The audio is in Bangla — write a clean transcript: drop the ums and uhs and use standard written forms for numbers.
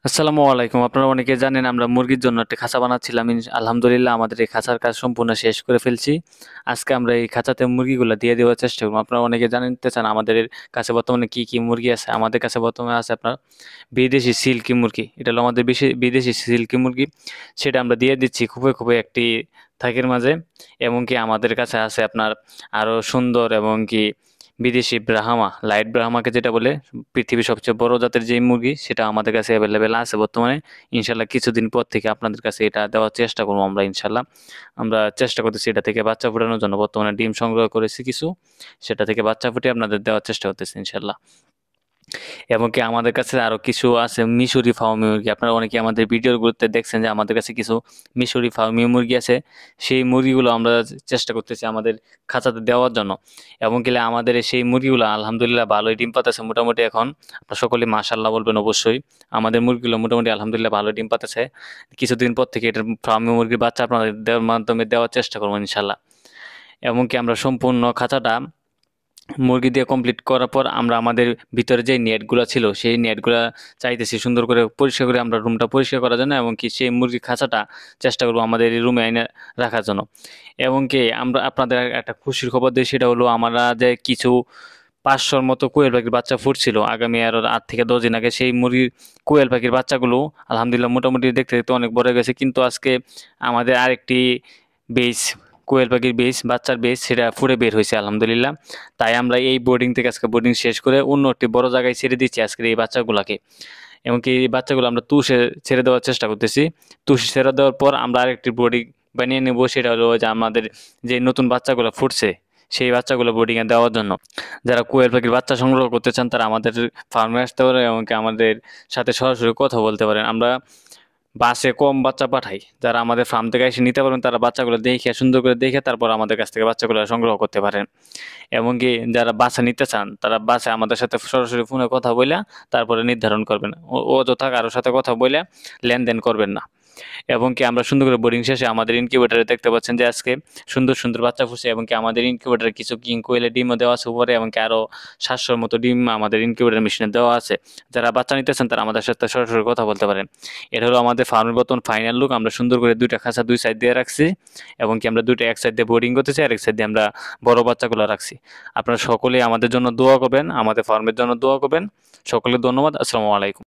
আসসালামু আলাইকুম। আপনারা অনেকে জানেন আমরা মুরগির জন্য একটা খাঁচা বানাচ্ছিলাম। আলহামদুলিল্লাহ আমাদের এই খাঁচার কাজ সম্পূর্ণ শেষ করে ফেলছি। আজকে আমরা এই খাঁচাতে মুরগিগুলা দিয়ে দেওয়ার চেষ্টা করব। আপনারা অনেকে জানতে চান আমাদের কাছে বর্তমানে কি মুরগি আছে। আমাদের কাছে বর্তমানে আছে আপনার বিদেশি সিল্কি মুরগি। এটা হলো আমাদের বিদেশি সিল্কি মুরগি। সেটা আমরা দিয়ে দিচ্ছি খুবই একটি থাকের মাঝে। এবং কি আমাদের কাছে আছে আপনার আরো সুন্দর এবং কি বিদেশি ব্রাহ্মা, লাইট ব্রাহ্মাকে যেটা বলে পৃথিবীর সবচেয়ে বড় জাতের যে মুরগি, সেটা আমাদের কাছে অ্যাভেলেবেল আছে বর্তমানে। ইনশাল্লাহ কিছুদিন পর থেকে আপনাদের কাছে এটা দেওয়ার চেষ্টা করবো আমরা ইনশাল্লাহ। আমরা চেষ্টা করতেছি এটা থেকে বাচ্চা ফোটানোর জন্য। বর্তমানে ডিম সংগ্রহ করেছি কিছু, সেটা থেকে বাচ্চা ফুটিয়ে আপনাদের দেওয়ার চেষ্টা করতেছি ইনশাল্লাহ। এবং কি আমাদের কাছে আরো কিছু আছে মিশরি ফার্মি মুরগি। আপনারা অনেকে আমাদের ভিডিওগুলোতে দেখছেন যে আমাদের কাছে কিছু মিশরি ফার্মি মুরগি আছে। সেই মুরগিগুলো আমরা চেষ্টা করতেছি আমাদের খাঁচাতে দেওয়ার জন্য। এবং কি আমাদের সেই মুরগিগুলো আলহামদুলিল্লাহ ভালোই ডিম পাতেছে মোটামুটি এখন। আপনারা সকলে মাশাআল্লাহ বলবেন অবশ্যই। আমাদের মুরগিগুলো মোটামুটি আলহামদুলিল্লাহ ভালো ডিম পাতেছে। কিছুদিন পর থেকে এটার ফার্মি মুরগির বাচ্চা আপনাদের দেওয়ার মাধ্যমে দেওয়ার চেষ্টা করবো ইনশাল্লাহ। এবং কি আমরা সম্পূর্ণ খাঁচাটা মুরগি দিয়ে কমপ্লিট করার পর আমরা আমাদের ভিতরে যে নেটগুলো ছিল সেই নেটগুলা চাইতেছি সুন্দর করে পরিষ্কার করে আমরা রুমটা পরিষ্কার করার জন্য। এবং কি সেই মুরগির খাঁচাটা চেষ্টা করবো আমাদের রুমে এনে রাখার জন্য। এবং কি আমরা আপনাদের একটা খুশির খবর দিই, সেটা হলো আমরা যে কিছু 500-র মতো কোয়েল পাখির বাচ্চা ফুটছিল আগামী আরো 8 থেকে 10 দিন আগে, সেই মুরগির কোয়েল পাখির বাচ্চাগুলো আলহামদুলিল্লাহ মোটামুটি দেখতে দেখতে অনেক বড় হয়ে গেছে। কিন্তু আজকে আমাদের আরেকটি বেস, কোয়েল পাখির বেস, বাচ্চার বেস, সেটা ফুটে বের হয়েছে আলহামদুলিল্লাহ। তাই আমরা এই বোর্ডিং থেকে আজকে বোর্ডিং শেষ করে অন্য একটি বড় জায়গায় ছেড়ে দিচ্ছি আজকের এই বাচ্চাগুলোকে। এমনকি এই বাচ্চাগুলো আমরা তুষে ছেড়ে দেওয়ার চেষ্টা করতেছি। তুষে ছেড়ে দেওয়ার পর আমরা আরেকটি বোর্ডিং বানিয়ে নেব, সেটা হলো যে আমাদের যে নতুন বাচ্চাগুলো ফুটছে সেই বাচ্চাগুলো বোর্ডিংয়ে দেওয়ার জন্য। যারা কোয়েল পাখির বাচ্চা সংগ্রহ করতে চান তারা আমাদের ফার্মে আসতে পারে এবং কি আমাদের সাথে সরাসরি কথা বলতে পারেন। আমরা বাসে কম বাচ্চা পাঠাই। যারা আমাদের ফার্ম থেকে এসে নিতে পারবেন তারা বাচ্চাগুলো দেখে সুন্দর করে দেখে তারপর আমাদের কাছ থেকে বাচ্চাগুলো সংগ্রহ করতে পারেন। এমনকি যারা বাচ্চা নিতে চান তারা বাসে আমাদের সাথে সরাসরি ফোনে কথা বলে তারপরে নির্ধারণ করবেন। অযথা কারোর সাথে কথা বলে লেনদেন করবেন না। এবং কি আমরা সুন্দর করে বোর্ডিং শেষে আমাদের ইনকিউবেটরে দেখতে পাচ্ছেন যে আজকে সুন্দর সুন্দর বাচ্চা ফুটছে। এবং কি আমাদের ইনকিউবেটরে কিছু কিং কোয়েলের ডিমও দেওয়া আছে উপরে। এবং কি আরও 700-র মতো ডিম আমাদের ইনকিউবেটর মেশিনে দেওয়া আছে। যারা বাচ্চা নিতেছেন তারা আমাদের সাথে সরাসরি কথা বলতে পারেন। এটা হলো আমাদের ফার্মের বর্তমান ফাইনাল লুক। আমরা সুন্দর করে দুইটা খাঁচা দুই সাইড দিয়ে রাখছি। এবং কি আমরা দুইটা এক সাইড দিয়ে বোর্ডিং করতেছি আর এক সাইড দিয়ে আমরা বড় বাচ্চাগুলো রাখছি। আপনারা সকলেই আমাদের জন্য দোয়া করবেন, আমাদের ফার্মের জন্য দোয়া করবেন। সকলে ধন্যবাদ। আসসালামু আলাইকুম।